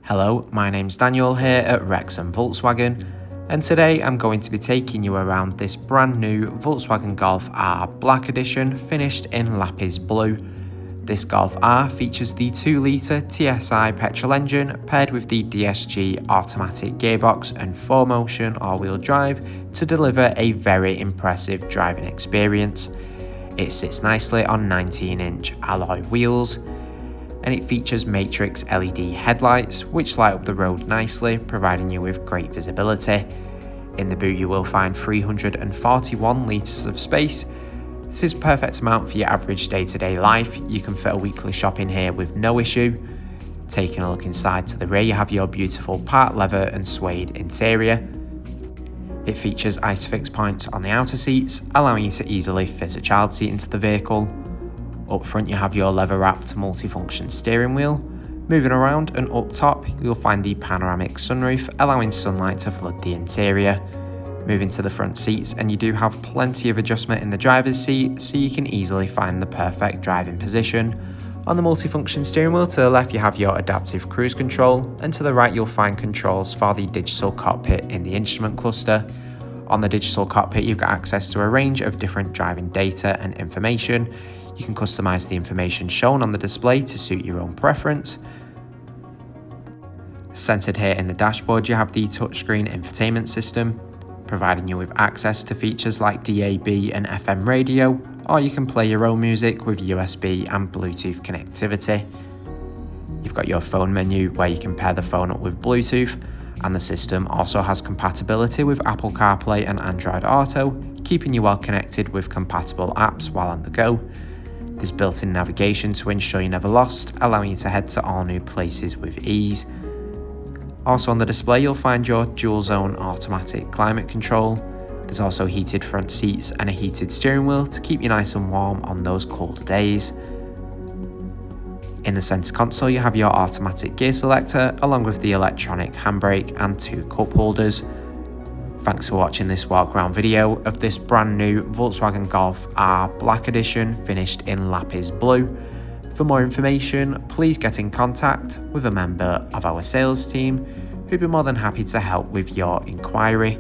Hello, my name's Daniel here at Wrexham Volkswagen, and today I'm going to be taking you around this brand new Volkswagen Golf R Black Edition finished in Lapiz Blue. This Golf R features the 2-litre TSI petrol engine paired with the DSG automatic gearbox and 4Motion all-wheel drive to deliver a very impressive driving experience. It sits nicely on 19-inch alloy wheels, and it features matrix LED headlights which light up the road nicely, providing you with great visibility. In the boot you will find 341 litres of space. This is a perfect amount for your average day-to-day life. You can fit a weekly shop in here with no issue. Taking a look inside to the rear, you have your beautiful part leather and suede interior. It features ISOFIX points on the outer seats, allowing you to easily fit a child seat into the vehicle. Up front you have your leather-wrapped multifunction steering wheel. Moving around and up top you'll find the panoramic sunroof, allowing sunlight to flood the interior. Moving to the front seats, and you do have plenty of adjustment in the driver's seat, so you can easily find the perfect driving position. On the multifunction steering wheel to the left you have your adaptive cruise control, and to the right you'll find controls for the digital cockpit in the instrument cluster. On the digital cockpit you've got access to a range of different driving data and information. You can customize the information shown on the display to suit your own preference. Centered here in the dashboard you have the touchscreen infotainment system, providing you with access to features like DAB and FM radio, or you can play your own music with USB and Bluetooth connectivity. You've got your phone menu where you can pair the phone up with Bluetooth, and the system also has compatibility with Apple CarPlay and Android Auto, keeping you well connected with compatible apps while on the go. There's built-in navigation to ensure you're never lost, allowing you to head to all new places with ease. Also on the display you'll find your dual zone automatic climate control. There's also heated front seats and a heated steering wheel to keep you nice and warm on those colder days. In the centre console you have your automatic gear selector along with the electronic handbrake and 2 cup holders. Thanks for watching this walk around video of this brand new Volkswagen Golf R Black Edition finished in Lapiz Blue. For more information, please get in contact with a member of our sales team who'd be more than happy to help with your inquiry.